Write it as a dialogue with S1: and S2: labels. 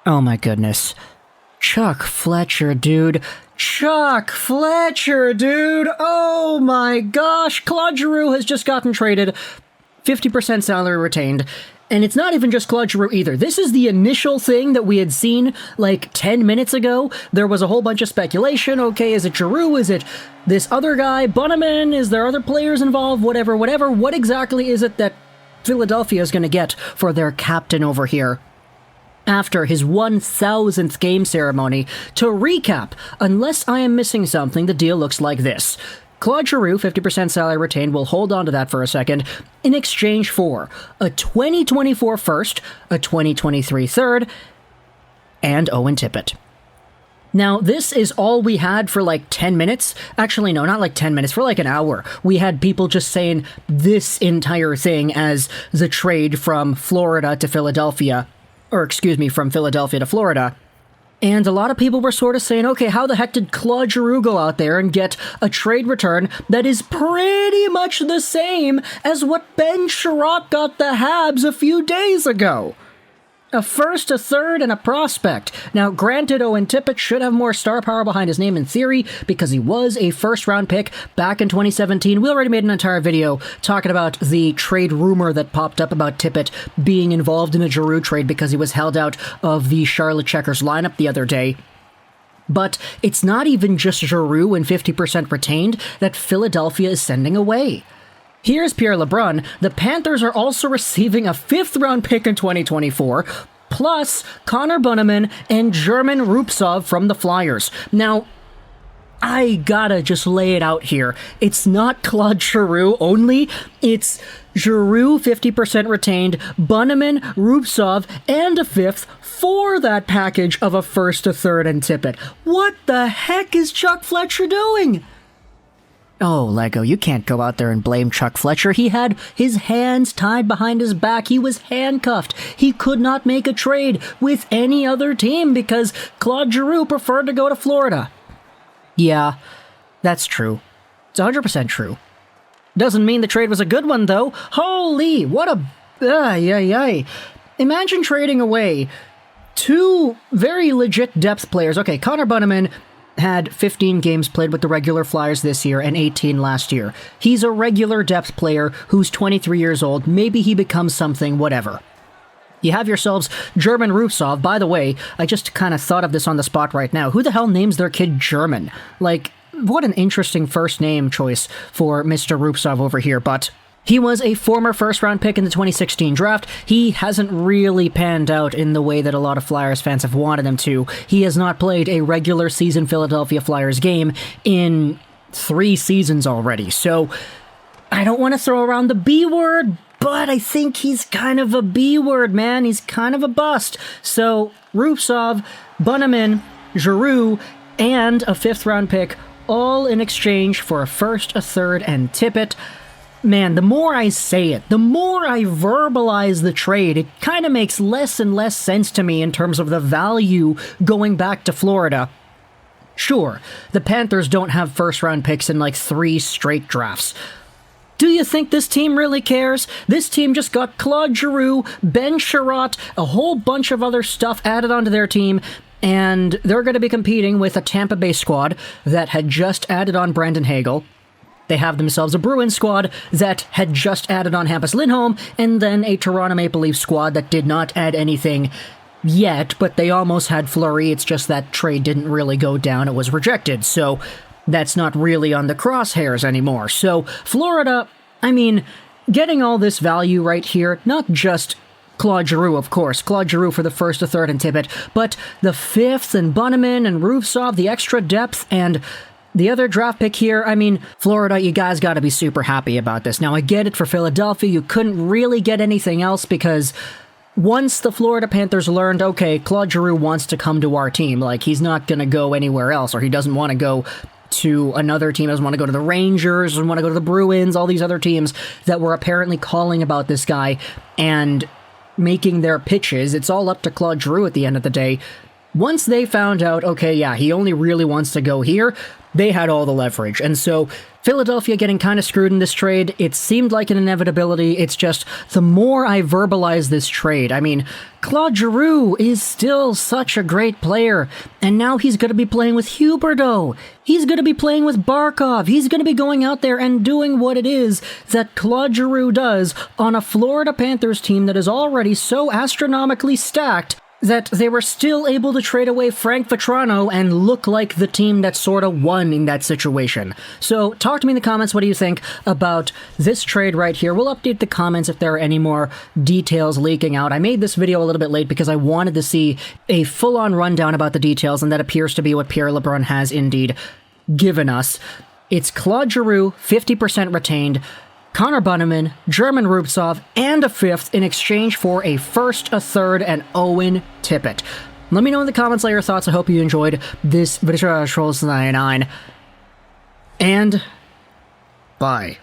S1: Oh my goodness. Chuck Fletcher, dude. Chuck Fletcher, dude. Oh my gosh. Claude Giroux has just gotten traded. 50% salary retained. And it's not even just Claude Giroux either. This is the initial thing that we had seen like 10 minutes ago. There was a whole bunch of speculation. Okay, is it Giroux? Is it this other guy? Bunnaman? Is there other players involved? Whatever. What exactly is it that Philadelphia is going to get for their captain over here after his 1,000th game ceremony? To recap, unless I am missing something, the deal looks like this. Claude Giroux, 50% salary retained, we'll hold on to that for a second, in exchange for a 2024 first, a 2023 third, and Owen Tippett. Now, this is all we had for like 10 minutes. Actually, no, not like 10 minutes, for like an hour. We had people just saying this entire thing as the trade from Florida to Philadelphia, or excuse me, from Philadelphia to Florida. And a lot of people were sort of saying, okay, how the heck did Claude Giroux go out there and get a trade return that is pretty much the same as what Ben Sherratt got the Habs a few days ago? A first, a third, and a prospect. Now, granted, Owen Tippett should have more star power behind his name in theory because he was a first-round pick back in 2017. We already made an entire video talking about the trade rumor that popped up about Tippett being involved in a Giroux trade because he was held out of the Charlotte Checkers lineup the other day. But it's not even just Giroux and 50% retained that Philadelphia is sending away. Here's Pierre LeBrun. The Panthers are also receiving a 5th-round pick in 2024, plus Connor Bunnaman and German Rubtsov from the Flyers. Now, I gotta just lay it out here. It's not Claude Giroux only. It's Giroux 50% retained, Bunnaman, Rubtsov, and a 5th for that package of a first, a third, and Tippett. What the heck is Chuck Fletcher doing? Oh, Lego, you can't go out there and blame Chuck Fletcher. He had his hands tied behind his back. He was handcuffed. He could not make a trade with any other team because Claude Giroux preferred to go to Florida. Yeah, that's true. It's 100% true. Doesn't mean the trade was a good one, though. Holy, what a... Imagine trading away 2 very legit depth players. Okay, Connor Bunnaman had 15 games played with the regular Flyers this year and 18 last year. He's a regular depth player who's 23 years old. Maybe he becomes something, whatever. You have yourselves German Rubtsov. By the way, I just kind of thought of this on the spot right now. Who the hell names their kid German? Like, what an interesting first name choice for Mr. Rubtsov over here, but he was a former first-round pick in the 2016 draft. He hasn't really panned out in the way that a lot of Flyers fans have wanted him to. He has not played a regular season Philadelphia Flyers game in 3 seasons already. So, I don't want to throw around the B word, but I think he's kind of a B word, man. He's kind of a bust. So, Rubtsov, Bunnaman, Giroux, and a 5th-round pick, all in exchange for a first, a third, and Tippett. Man, the more I say it, the more I verbalize the trade, it kind of makes less and less sense to me in terms of the value going back to Florida. Sure, the Panthers don't have first-round picks in like 3 straight drafts. Do you think this team really cares? This team just got Claude Giroux, Ben Sherratt, a whole bunch of other stuff added onto their team, and they're going to be competing with a Tampa Bay squad that had just added on Brandon Hagel. They have themselves a Bruins squad that had just added on Hampus Lindholm, and then a Toronto Maple Leafs squad that did not add anything yet, but they almost had Fleury. It's just that trade didn't really go down. It was rejected, so that's not really on the crosshairs anymore. So Florida, I mean, getting all this value right here, not just Claude Giroux, of course. Claude Giroux for the first, the third, and Tippett, but the 5th and Bunnaman and Rubtsov, the extra depth, and the other draft pick here, I mean, Florida, you guys got to be super happy about this. Now, I get it for Philadelphia. You couldn't really get anything else because once the Florida Panthers learned, okay, Claude Giroux wants to come to our team, like, he's not going to go anywhere else, or he doesn't want to go to another team, doesn't want to go to the Rangers, doesn't want to go to the Bruins, all these other teams that were apparently calling about this guy and making their pitches. It's all up to Claude Giroux at the end of the day. once they found out, okay, yeah, he only really wants to go here, they had all the leverage. And so Philadelphia getting kind of screwed in this trade, it seemed like an inevitability. It's just the more I verbalize this trade, I mean, Claude Giroux is still such a great player, and now he's going to be playing with Huberdeau. He's going to be playing with Barkov. He's going to be going out there and doing what it is that Claude Giroux does on a Florida Panthers team that is already so astronomically stacked that they were still able to trade away Frank Vatrano and look like the team that sort of won in that situation. So talk to me in the comments, what do you think about this trade right here? We'll update the comments if there are any more details leaking out. I made this video a little bit late because I wanted to see a full-on rundown about the details, and that appears to be what Pierre LeBrun has indeed given us. It's Claude Giroux, 50% retained, Connor Bunnaman, German Rubtsov, and a 5th in exchange for a 1st, a 3rd, and Owen Tippett. Let me know in the comments your thoughts. I hope you enjoyed this video. Trolls 99, and bye.